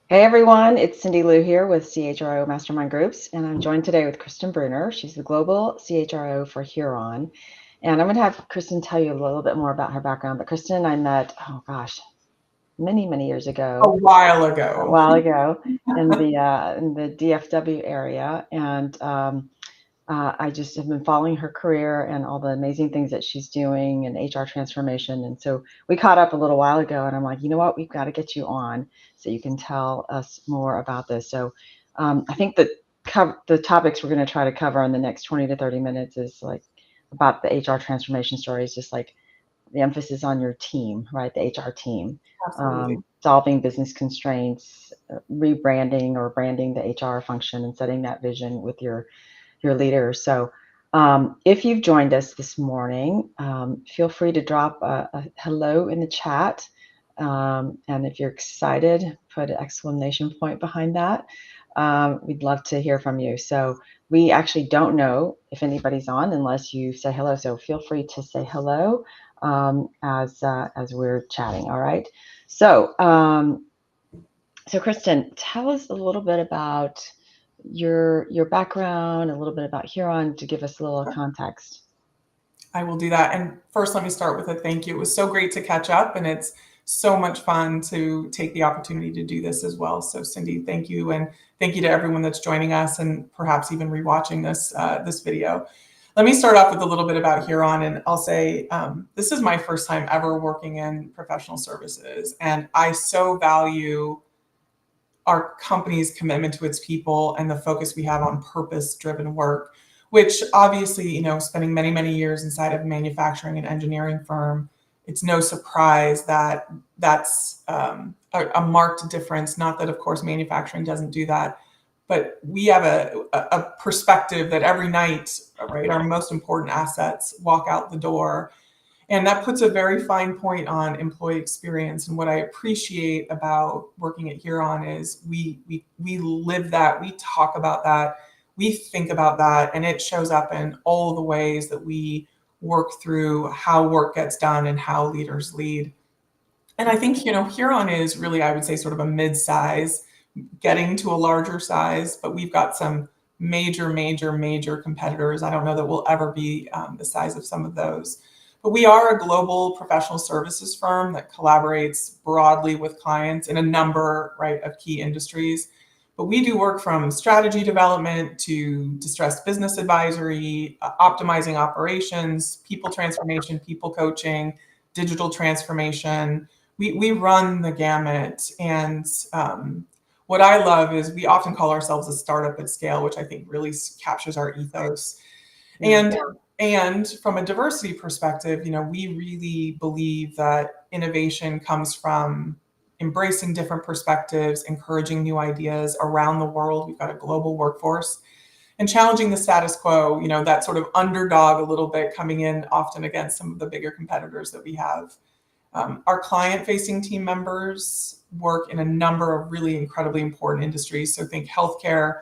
Hey everyone, it's Cindy Lou here with CHRO Mastermind Groups, and I'm joined today with Kristen Bruner. She's the Global CHRO for Huron. And I'm going to have Kristen tell you a little bit more about her background. But Kristen, I met, oh gosh, many years A ago, while a ago. while ago in the DFW area, and I just have been following her career and all the amazing things that she's doing in HR transformation. And so we caught up a little while ago, and I'm like, you know what, we've got to get you on so you can tell us more about this. So I think that the topics we're going to try to cover in the next 20 to 30 minutes is like about the HR transformation stories, just like the emphasis on your team, right? The HR team, Absolutely. solving business constraints, rebranding or branding the HR function, and setting that vision with your leaders. So if you've joined us this morning, feel free to drop a hello in the chat. And if you're excited, put an exclamation point behind that. We'd love to hear from you. So we actually don't know if anybody's on unless you say hello. So feel free to say hello as we're chatting. All right. So so Kristen, tell us a little bit about your background, a little bit about Huron to give us a little context. I will do that. And first, let me start with a thank you. It was so great to catch up, and it's so much fun to take the opportunity to do this as well. So, Cindy, thank you, and thank you to everyone that's joining us, and perhaps even rewatching this video. Let me start off with a little bit about Huron, and I'll say this is my first time ever working in professional services, and I so value our company's commitment to its people and the focus we have on purpose-driven work, which obviously, spending many years inside of a manufacturing and engineering firm, it's no surprise that that's a marked difference. Not that, of course, manufacturing doesn't do that, but we have a perspective that every night, right, our most important assets walk out the door, and that puts a very fine point on employee experience. And what I appreciate about working at Huron is we live that, we talk about that, we think about that, and it shows up in all the ways that we work through how work gets done and how leaders lead. And I think, Huron is really, I would say, sort of a mid-size, getting to a larger size, but we've got some major competitors. I don't know that we'll ever be the size of some of those. But we are a global professional services firm that collaborates broadly with clients in a number, right, of key industries. But we do work from strategy development to distressed business advisory, optimizing operations, people transformation, people coaching, digital transformation. We run the gamut. And what I love is we often call ourselves a startup at scale, which I think really captures our ethos. Yeah. And from a diversity perspective, we really believe that innovation comes from embracing different perspectives, encouraging new ideas around the world. We've got a global workforce, and challenging the status quo, that sort of underdog a little bit, coming in often against some of the bigger competitors that we have. Our client-facing team members work in a number of really incredibly important industries. So think healthcare,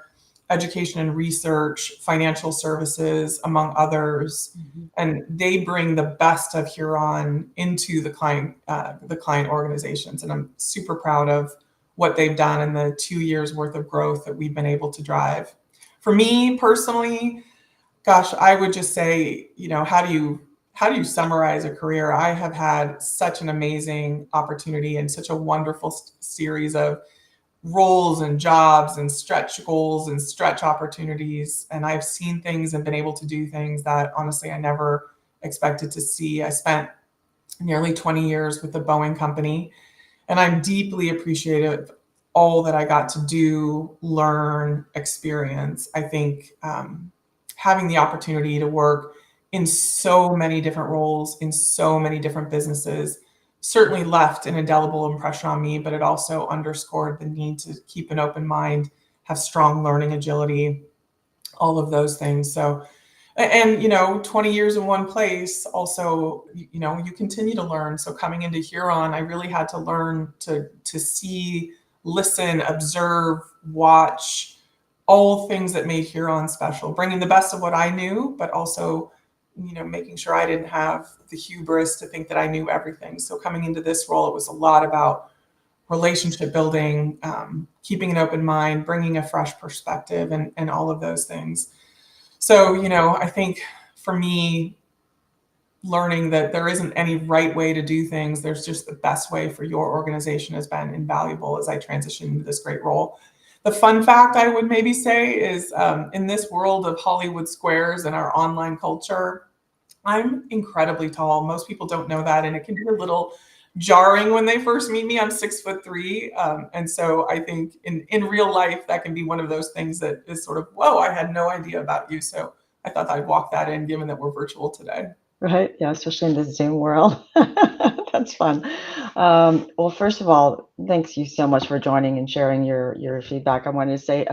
education and research, financial services, among others. Mhm. And they bring the best of Huron into the client organizations. And I'm super proud of what they've done in the 2 years worth of growth that we've been able to drive. For me personally, gosh, I would just say, how do you summarize a career? I have had such an amazing opportunity and such a wonderful series of roles and jobs and stretch goals and stretch opportunities. And I've seen things and been able to do things that honestly I never expected to see. I spent nearly 20 years with the Boeing company, and I'm deeply appreciative of all that I got to do, learn, experience. I think having the opportunity to work in so many different roles, in so many different businesses, certainly left an indelible impression on me, but it also underscored the need to keep an open mind, have strong learning agility, all of those things. So, and 20 years in one place, also, you continue to learn. So coming into Huron, I really had to learn to see, listen, observe, watch, all things that made Huron special, bringing the best of what I knew, but also, making sure I didn't have the hubris to think that I knew everything. So coming into this role, it was a lot about relationship building, keeping an open mind, bringing a fresh perspective, and all of those things. So, I think for me, learning that there isn't any right way to do things, there's just the best way for your organization has been invaluable as I transition into this great role. The fun fact I would maybe say is in this world of Hollywood squares and our online culture, I'm incredibly tall. Most people don't know that, and it can be a little jarring when they first meet me. I'm 6'3", and so I think in real life that can be one of those things that is sort of, whoa, I had no idea about you. So I thought I'd walk that in, given that we're virtual today. Right. Yeah, especially in the Zoom world. That's fun. Well, first of all, thanks you so much for joining and sharing your feedback. I wanted to say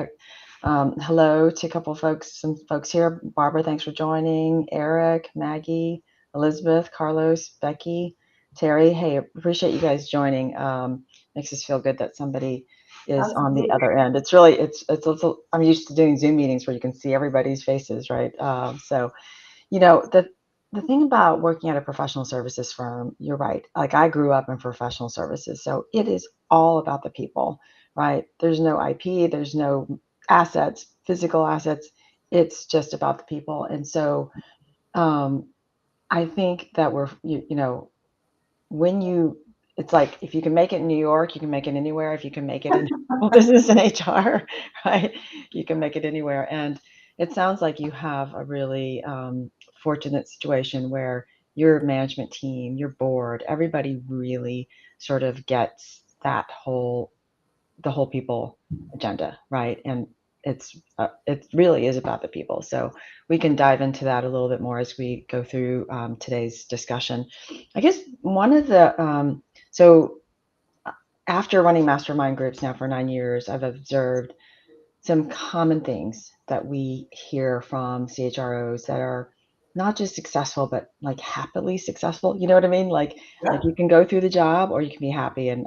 hello to a couple of folks, some folks here. Barbara, thanks for joining. Eric, Maggie, Elizabeth, Carlos, Becky, Terry. Hey, appreciate you guys joining. Makes us feel good that somebody is on the Absolutely. other end. It's really, it's also, I'm used to doing Zoom meetings where you can see everybody's faces, right? So the thing about working at a professional services firm, you're right. Like I grew up in professional services, so it is all about the people, right? There's no IP, there's no assets, physical assets. It's just about the people. And so um, I think that when you, it's like if you can make it in New York, you can make it anywhere. If you can make it in business and HR, right, you can make it anywhere. And it sounds like you have a really fortunate situation where your management team, your board, everybody really sort of gets the whole people agenda, right? And it really is about the people. So we can dive into that a little bit more as we go through today's discussion. I guess one of the so after running mastermind groups now for 9 years, I've observed some common things that we hear from CHROs that are not just successful, but like happily successful. You know what I mean? Like Yeah. you can go through the job or you can be happy. And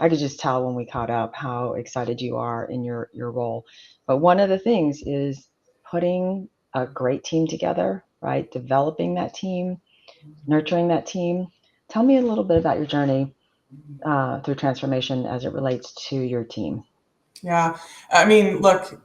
I could just tell when we caught up how excited you are in your role. But one of the things is putting a great team together, right? Developing that team, nurturing that team. Tell me a little bit about your journey through transformation as it relates to your team. Yeah. I mean, look,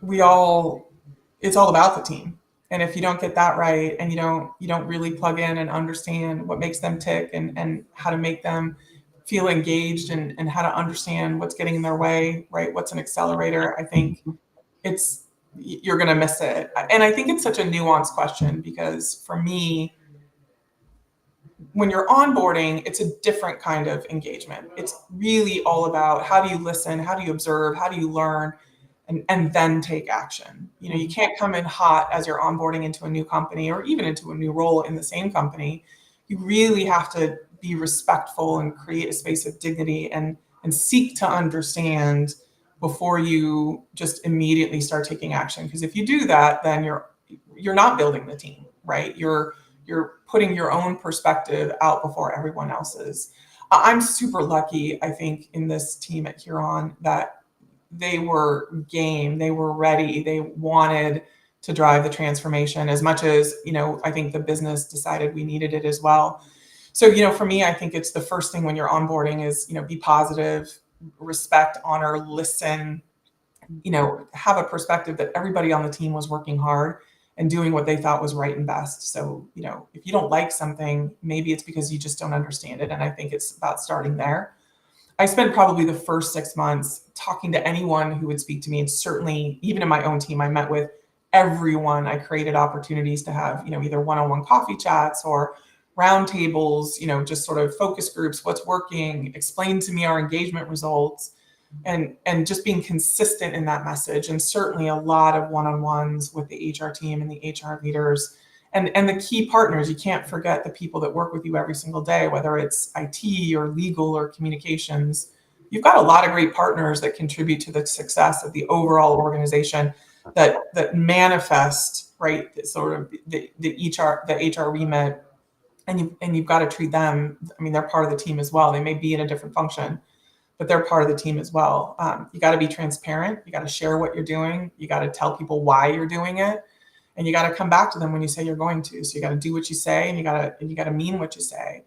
it's all about the team. And if you don't get that right and you don't really plug in and understand what makes them tick and how to make them feel engaged and how to understand what's getting in their way, right? What's an accelerator? I think it's you're going to miss it. And I think it's such a nuanced question because for me, when you're onboarding, it's a different kind of engagement. It's really all about how do you listen, how do you observe, how do you learn, and then take action. You can't come in hot as you're onboarding into a new company or even into a new role in the same company. You really have to be respectful and create a space of dignity and seek to understand before you just immediately start taking action. Because if you do that, then you're not building the team, right? You're putting your own perspective out before everyone else's. I'm super lucky, I think, in this team at Huron that they were game, they were ready, they wanted to drive the transformation as much as, I think the business decided we needed it as well. So, for me, I think it's the first thing when you're onboarding is, be positive, respect, honor, listen, have a perspective that everybody on the team was working hard and doing what they thought was right and best. So, if you don't like something, maybe it's because you just don't understand it. And I think it's about starting there. I spent probably the first 6 months talking to anyone who would speak to me. And certainly, even in my own team, I met with everyone. I created opportunities to have, either one-on-one coffee chats or roundtables, just sort of focus groups, what's working, explain to me our engagement results, and just being consistent in that message. And certainly a lot of one-on-ones with the HR team and the HR leaders and the key partners. You can't forget the people that work with you every single day, whether it's IT or legal or communications. You've got a lot of great partners that contribute to the success of the overall organization that manifest, right, sort of the HR remit. And you've got to treat them. I mean, they're part of the team as well. They may be in a different function, but they're part of the team as well. You got to be transparent. You got to share what you're doing. You got to tell people why you're doing it, and you got to come back to them when you say you're going to. So you got to do what you say, and you got to mean what you say.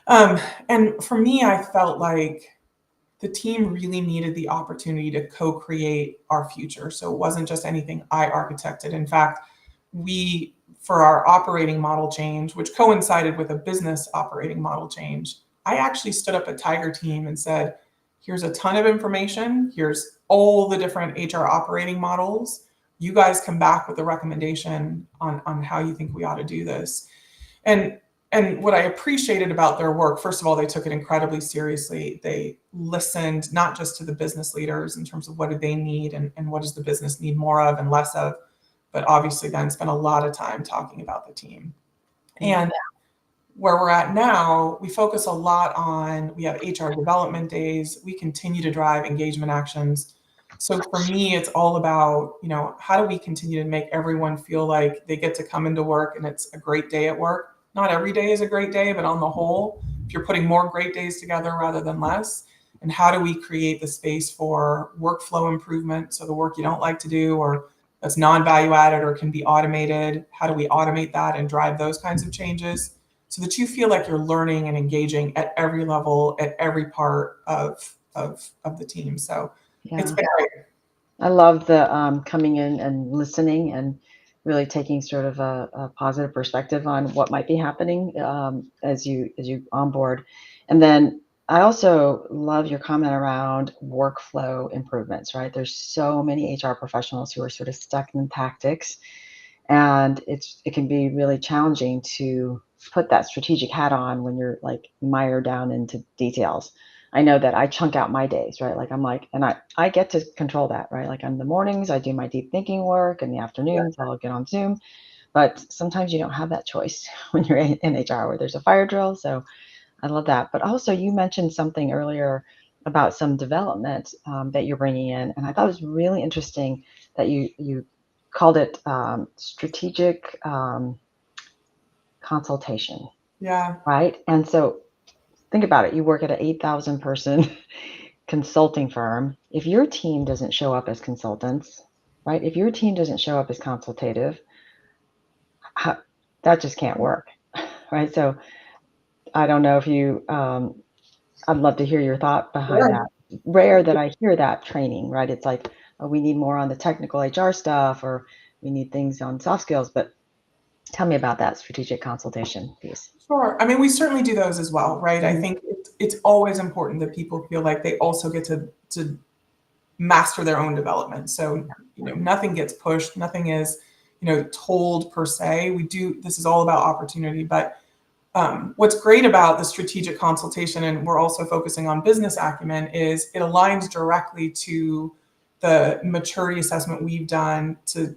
And for me, I felt like the team really needed the opportunity to co-create our future. So it wasn't just anything I architected. In fact, we, for our operating model change, which coincided with a business operating model change, I actually stood up a Tiger team and said, here's a ton of information. Here's all the different HR operating models. You guys come back with a recommendation on how you think we ought to do this. And and what I appreciated about their work, first of all, they took it incredibly seriously. They listened not just to the business leaders in terms of what do they need and what does the business need more of and less of, but obviously then spent a lot of time talking about the team. And where we're at now, we focus a lot on, we have HR development days, we continue to drive engagement actions. So for me, it's all about, how do we continue to make everyone feel like they get to come into work and it's a great day at work? Not every day is a great day, but on the whole, if you're putting more great days together rather than less, and how do we create the space for workflow improvement? So the work you don't like to do or that's non-value added or can be automated, how do we automate that and drive those kinds of changes so that you feel like you're learning and engaging at every level, at every part of the team. So it's been great. I love the coming in and listening and really taking sort of a positive perspective on what might be happening as you onboard. And then I also love your comment around workflow improvements, right? There's so many HR professionals who are sort of stuck in tactics, and it can be really challenging to put that strategic hat on when you're like mired down into details. I know that I chunk out my days, right? Like I'm like, and I get to control that, right? Like in the mornings, I do my deep thinking work. In the afternoons, I'll get on Zoom. But sometimes you don't have that choice when you're in HR where there's a fire drill. So I love that. But also, you mentioned something earlier about some development that you're bringing in, and I thought it was really interesting that you called it strategic consultation. Yeah. Right. And so think about it. You work at an 8,000 person consulting firm. If your team doesn't show up as consultants, right? If your team doesn't show up as consultative, how, that just can't work, right? So I don't know if you, I'd love to hear your thought behind Sure. that. Rare that I hear that training, right? It's like, oh, we need more on the technical HR stuff, or we need things on soft skills. But tell me about that strategic consultation piece. Sure. I mean, we certainly do those as well, right? I think it's always important that people feel like they also get to master their own development. So, nothing gets pushed, nothing is, told per se. We do, this is all about opportunity. But what's great about the strategic consultation, and we're also focusing on business acumen, is it aligns directly to the maturity assessment we've done to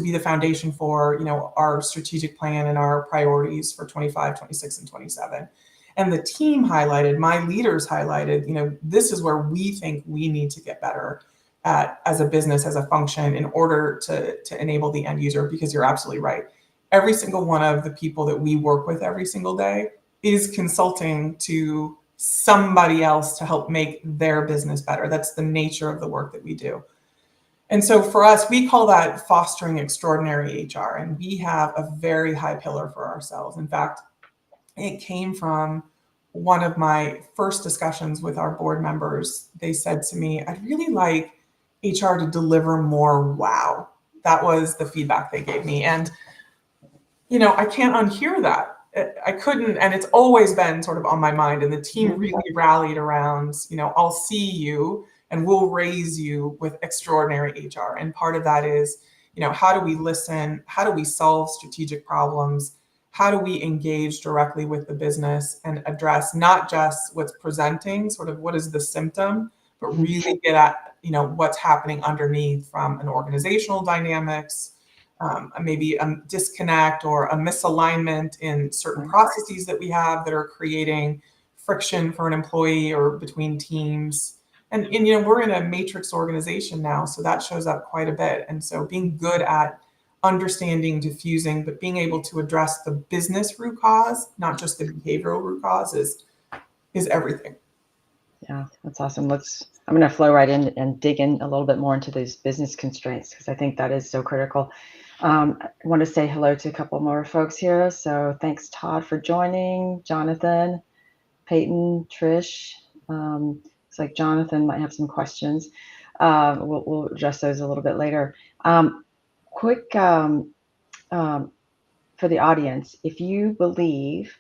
be the foundation for our strategic plan and our priorities for 25, 26, and 27. And the team highlighted, my leaders highlighted, this is where we think we need to get better at as a business, as a function, in order to enable the end user. Because you're absolutely right, every single one of the people that we work with every single day is consulting to somebody else to help make their business better. That's the nature of the work that we do. And so for us, we call that fostering extraordinary HR. And we have a very high pillar for ourselves. In fact, it came from one of my first discussions with our board members. They said to me, I'd really like HR to deliver more wow. That was the feedback they gave me. And I can't unhear that. I couldn't, and it's always been sort of on my mind. And the team really rallied around, I'll see you and we'll raise you with extraordinary HR. And part of that is, how do we listen? How do we solve strategic problems? How do we engage directly with the business and address not just what's presenting, sort of what is the symptom, but really get at, what's happening underneath from an organizational dynamics, maybe a disconnect or a misalignment in certain processes that we have that are creating friction for an employee or between teams. And we're in a matrix organization now, so that shows up quite a bit. And so being good at understanding, diffusing, but being able to address the business root cause, not just the behavioral root cause, is everything. Yeah, that's awesome. I'm going to flow right in and dig in a little bit more into these business constraints, because I think that is so critical. I want to say hello to a couple more folks here. So thanks, Todd, for joining, Jonathan, Peyton, Trish, Looks like Jonathan might have some questions. We'll address those a little bit later. Quick for the audience, if you believe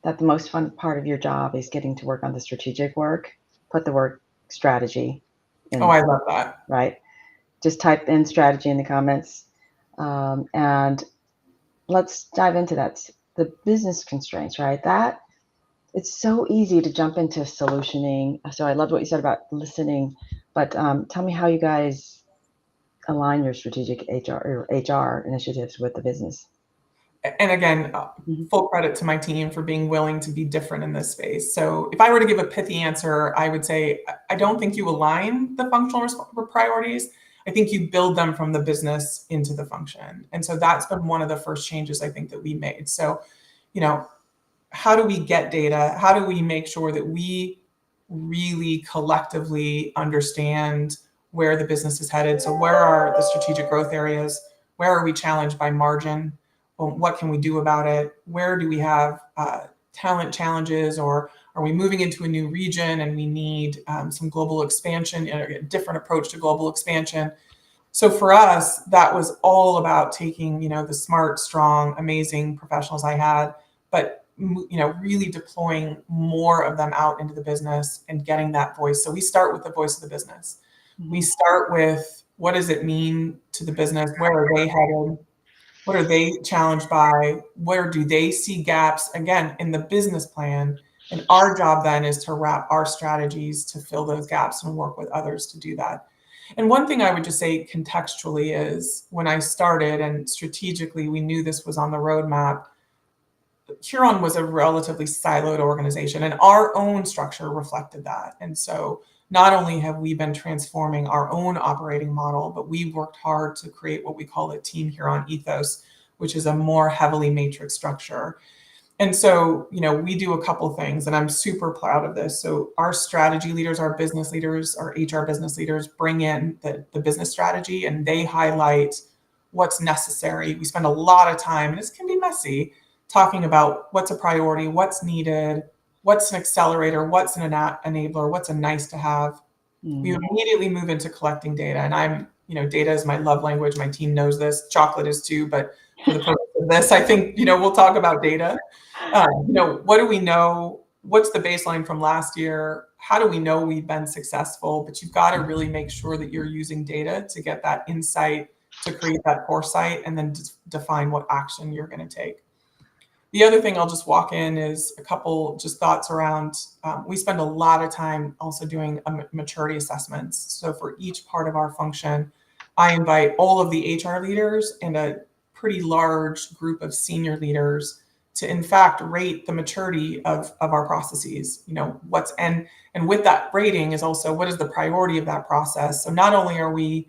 that the most fun part of your job is getting to work on the strategic work, put the word strategy Oh, in, I love that. right? Just type in strategy in the comments. And let's dive into that. The business constraints, right? That it's so easy to jump into solutioning. So I loved what you said about listening, but tell me how you guys align your strategic HR initiatives with the business. And again, Mhm. full credit to my team for being willing to be different in this space. So if I were to give a pithy answer, I would say I don't think you align the functional priorities. I think you build them from the business into the function. And so that's been one of the first changes I think that we made. So, how do we get data? How do we make sure that we really collectively understand where the business is headed? So where are the strategic growth areas? Where are we challenged by margin? Well, what can we do about it? Where do we have talent challenges, or are we moving into a new region and we need some global expansion, a different approach to global expansion? So for us, that was all about taking, the smart, strong, amazing professionals I had, but really deploying more of them out into the business and getting that voice. So we start with the voice of the business. We start with, what does it mean to the business? Where are they headed? What are they challenged by? Where do they see gaps? Again, in the business plan. And our job then is to wrap our strategies to fill those gaps and work with others to do that. And one thing I would just say contextually is, when I started and strategically we knew this was on the roadmap, Huron was a relatively siloed organization, and our own structure reflected that. And so not only have we been transforming our own operating model, but we worked hard to create what we call a Team Huron ethos, which is a more heavily matrix structure. And so, we do a couple things, and I'm super proud of this. So our strategy leaders, our business leaders, our HR business leaders bring in the business strategy, and they highlight what's necessary. We spend a lot of time, and this can be messy, talking about what's a priority, what's needed, what's an accelerator, what's an enabler, what's a nice to have. We immediately move into collecting data. And data is my love language. My team knows this. Chocolate is too, but for the purpose of this, I think, we'll talk about data. What do we know? What's the baseline from last year? How do we know we've been successful? But you've got to really make sure that you're using data to get that insight, to create that foresight, and then define what action you're going to take. The other thing I'll just walk in is a couple just thoughts around, we spend a lot of time also doing maturity assessments. So for each part of our function, I invite all of the HR leaders and a pretty large group of senior leaders to, in fact, rate the maturity of our processes. And with that rating is also, what is the priority of that process? So not only are we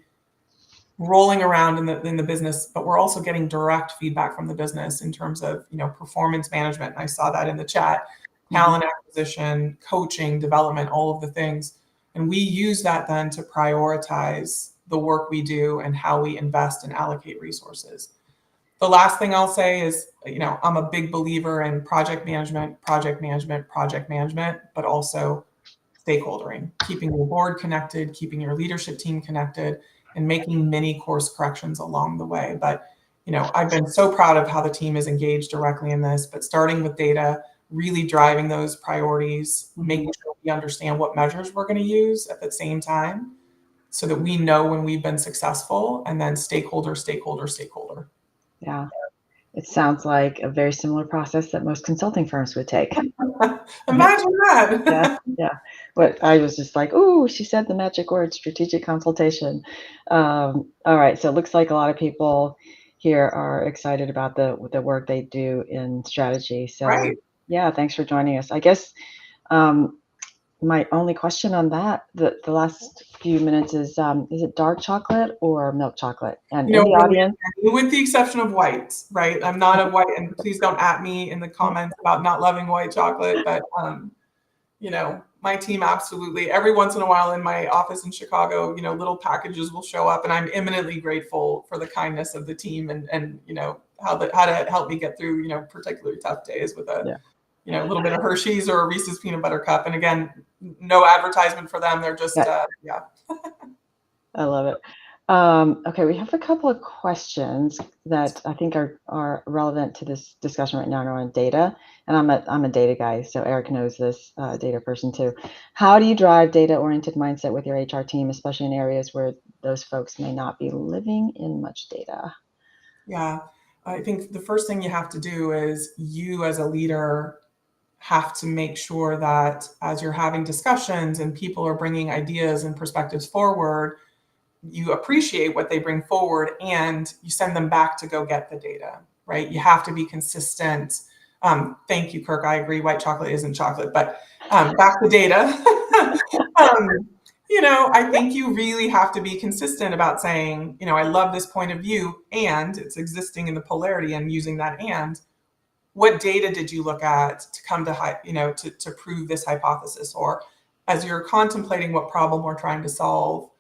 rolling around in the business, but we're also getting direct feedback from the business in terms of, performance management. And I saw that in the chat, talent acquisition, coaching, development, all of the things. And we use that then to prioritize the work we do and how we invest and allocate resources. The last thing I'll say is, I'm a big believer in project management, but also stakeholdering, keeping your board connected, keeping your leadership team connected, and making many course corrections along the way. But, I've been so proud of how the team is engaged directly in this, but starting with data, really driving those priorities, making sure we understand what measures we're going to use at the same time so that we know when we've been successful, and then stakeholder. Yeah, it sounds like a very similar process that most consulting firms would take. Imagine that. Yeah, yeah. But I was just like, "Ooh, she said the magic word, strategic consultation." All right, so it looks like a lot of people here are excited about the work they do in strategy. So Right. yeah, thanks for joining us. I guess my only question on that, the last few minutes is it dark chocolate or milk chocolate? And in the Really, audience, with the exception of white, right? I'm not a white, and please don't at me in the comments about not loving white chocolate, but my team absolutely, every once in a while in my office in Chicago, little packages will show up, and I'm eminently grateful for the kindness of the team, and how to help me get through, particularly tough days with a Yeah. a little bit of Hershey's or a Reese's peanut butter cup. And again, no advertisement for them. They're just, yeah. I love it. Okay, we have a couple of questions that I think are relevant to this discussion right now around data. And I'm a data guy, so Eric knows this, data person too. How do you drive data-oriented mindset with your HR team, especially in areas where those folks may not be living in much data? Yeah, I think the first thing you have to do is you as a leader have to make sure that as you're having discussions and people are bringing ideas and perspectives forward, you appreciate what they bring forward and you send them back to go get the data, right? You have to be consistent. Thank you, Kirk. I agree. White chocolate isn't chocolate, but back to data. I think you really have to be consistent about saying, I love this point of view and it's existing in the polarity and using that. And what data did you look at to come to prove this hypothesis? Or as you're contemplating what problem we're trying to solve,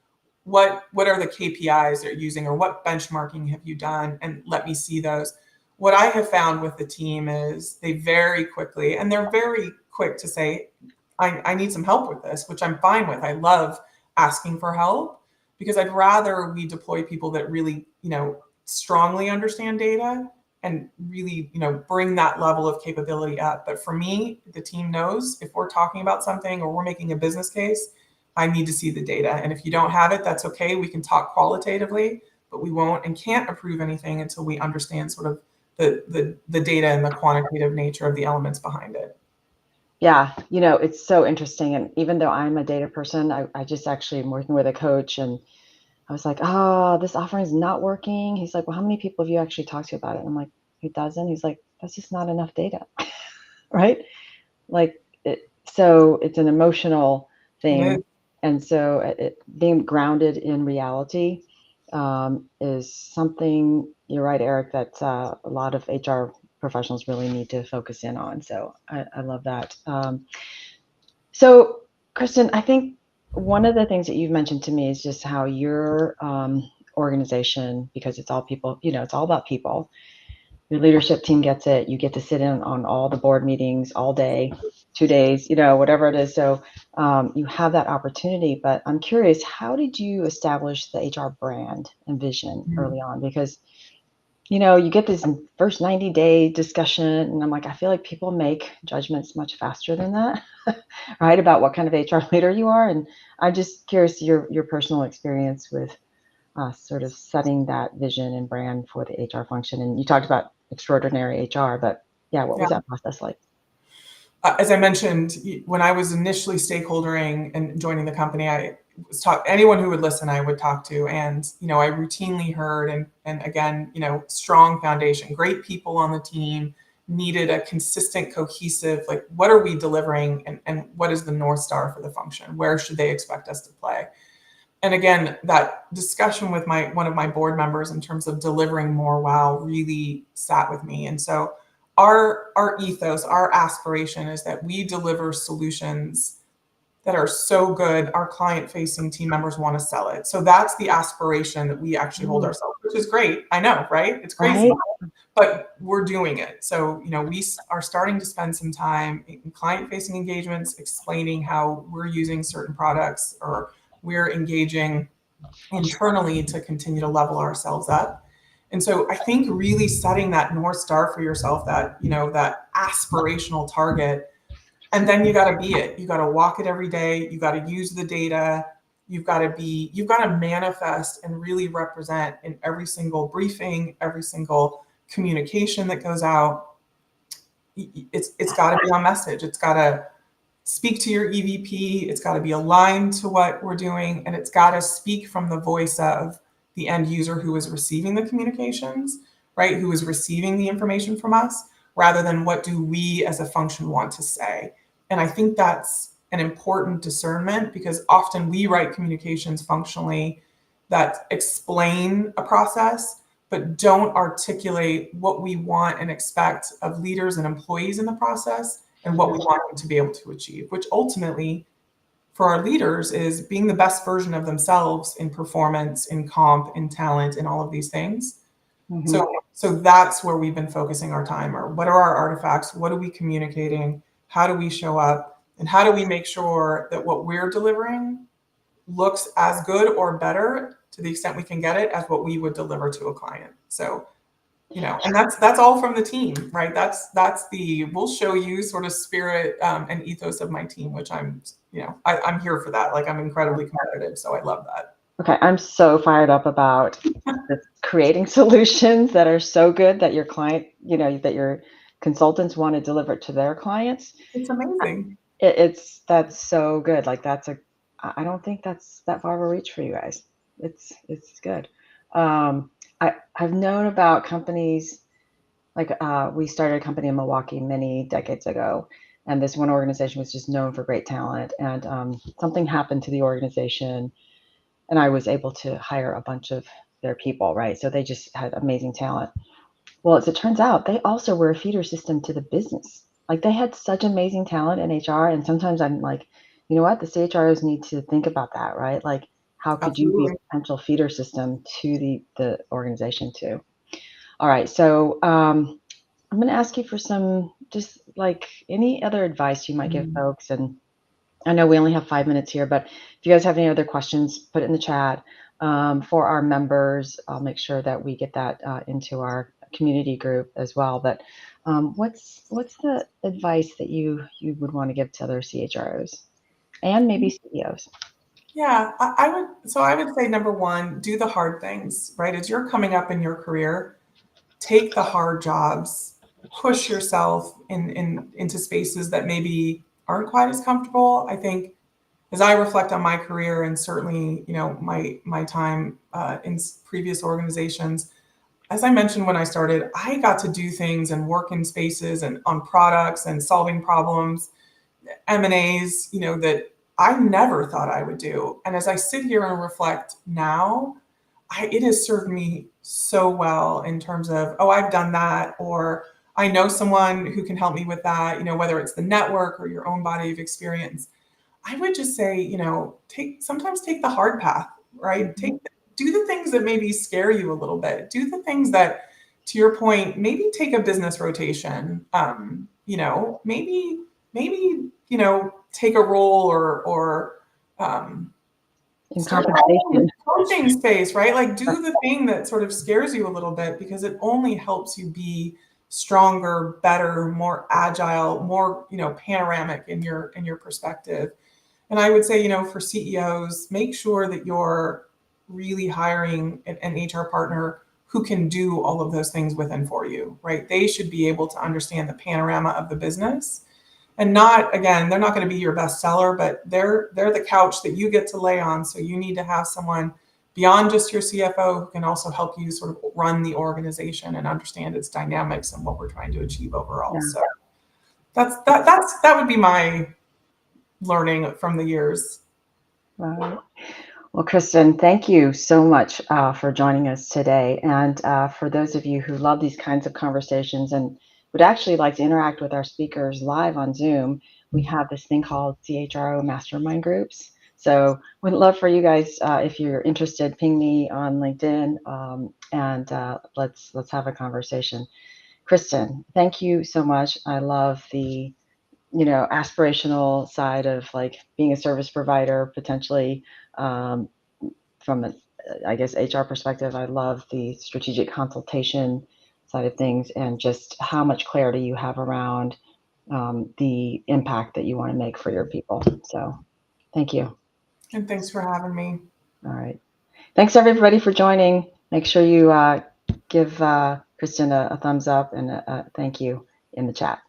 what are the KPIs they're using, or what benchmarking have you done? And let me see those. What I have found with the team is they very quickly, and they're very quick to say, I need some help with this, which I'm fine with. I love asking for help because I'd rather we deploy people that really, strongly understand data and really, bring that level of capability up. But for me, the team knows if we're talking about something or we're making a business case, I need to see the data. And if you don't have it, that's okay. We can talk qualitatively, but we won't and can't approve anything until we understand sort of the data and the quantitative nature of the elements behind it. Yeah, it's so interesting. And even though I'm a data person, I just actually am working with a coach and I was like, oh, this offering is not working. He's like, well, how many people have you actually talked to about it? And I'm like, a dozen. He's like, that's just not enough data, right? Like, so it's an emotional thing. And so being grounded in reality is something, you're right, Eric, that a lot of HR professionals really need to focus in on. So I love that. So, Kristen, I think one of the things that you've mentioned to me is just how your organization, because it's all people, it's all about people. Your leadership team gets it. You get to sit in on all the board meetings all day, 2 days, whatever it is. So you have that opportunity. But I'm curious, how did you establish the HR brand and vision early on? Because you get this first 90-day discussion, and I'm like, I feel like people make judgments much faster than that, right? About what kind of HR leader you are. And I'm just curious your personal experience with sort of setting that vision and brand for the HR function. And you talked about extraordinary HR, but what was that process like? As I mentioned, when I was initially stakeholdering and joining the company, I was anyone who would listen, I would talk to. And, I routinely heard, and again, strong foundation, great people on the team, needed a consistent, cohesive, like, what are we delivering and what is the North Star for the function? Where should they expect us to play? And again, that discussion with one of my board members in terms of delivering more wow really sat with me. And so our ethos, our aspiration is that we deliver solutions that are so good, our client-facing team members want to sell it. So that's the aspiration that we actually hold ourselves, which is great. I know, right? It's crazy, right? But we're doing it. So, we are starting to spend some time in client-facing engagements, explaining how we're using certain products or we're engaging internally to continue to level ourselves up. And so I think really setting that North Star for yourself, that, that aspirational target, and then you got to be it. You got to walk it every day. You got to use the data. You've got to manifest and really represent in every single briefing, every single communication that goes out. It's got to be on message. It's got to speak to your EVP. It's got to be aligned to what we're doing, and it's got to speak from the voice of the end user who is receiving the communications, right? Who is receiving the information from us, rather than what do we as a function want to say. And I think that's an important discernment, because often we write communications functionally that explain a process, but don't articulate what we want and expect of leaders and employees in the process and what we want them to be able to achieve, which ultimately for our leaders is being the best version of themselves in performance, in comp, in talent, in all of these things. So So that's where we've been focusing our time. Or what are our artifacts? What are we communicating? How do we show up? And how do we make sure that what we're delivering looks as good or better, to the extent we can get it, as what we would deliver to a client? So, and that's all from the team, right? That's the we'll show you sort of spirit and ethos of my team, which I'm here for that. Like, I'm incredibly competitive, so I love that. Okay, I'm so fired up about creating solutions that are so good that your client, that your consultants want to deliver it to their clients. It's amazing. That's so good. Like, I don't think that's that far of a reach for you guys. It's good. I've known about companies like we started a company in Milwaukee many decades ago, and this one organization was just known for great talent. And something happened to the organization, and I was able to hire a bunch of their people, right? So they just had amazing talent. Well, as it turns out, they also were a feeder system to the business. Like, they had such amazing talent in HR, and sometimes I'm like, you know what? The CHROs need to think about that, right? Like, how could you be a potential feeder system to the organization too? All right, so I'm going to ask you for some, just like any other advice you might give folks. And I know we only have 5 minutes here, but if you guys have any other questions, put it in the chat. For our members, I'll make sure that we get that into our community group as well. But what's the advice that you would want to give to other CHROs and maybe CEOs? Yeah, I would say, number one, do the hard things, right? As you're coming up in your career, take the hard jobs, push yourself into spaces that maybe aren't quite as comfortable. I think, as I reflect on my career, and certainly, my time in previous organizations, as I mentioned when I started, I got to do things and work in spaces and on products and solving problems, M&As, that I never thought I would do. And as I sit here and reflect now, it has served me so well in terms of, oh, I've done that, or I know someone who can help me with that, whether it's the network or your own body of experience. I would just say, sometimes take the hard path, right? Do the things that maybe scare you a little bit. Do the things that, to your point, maybe take a business rotation. Maybe take a role or In start compensation. coaching space, right? Like, do the thing that sort of scares you a little bit, because it only helps you be stronger, better, more agile, more, panoramic in your perspective. And I would say, for CEOs, make sure that you're really hiring an HR partner who can do all of those things with and for you, right? They should be able to understand the panorama of the business, and not, again, they're not going to be your best seller, but they're the couch that you get to lay on. So you need to have someone beyond just your CFO who can also help you sort of run the organization and understand its dynamics and what we're trying to achieve overall. Yeah. So that would be my learning from the years. Right. Well, Kristen, thank you so much for joining us today. And for those of you who love these kinds of conversations and would actually like to interact with our speakers live on Zoom, we have this thing called CHRO Mastermind Groups. So would love for you guys, if you're interested, ping me on LinkedIn, and let's have a conversation. Kristen, thank you so much. I love the aspirational side of like being a service provider, potentially from I guess, HR perspective. I love the strategic consultation side of things and just how much clarity you have around the impact that you want to make for your people. So thank you. And thanks for having me. All right. Thanks everybody for joining. Make sure you give Kristen a thumbs up and a thank you in the chat.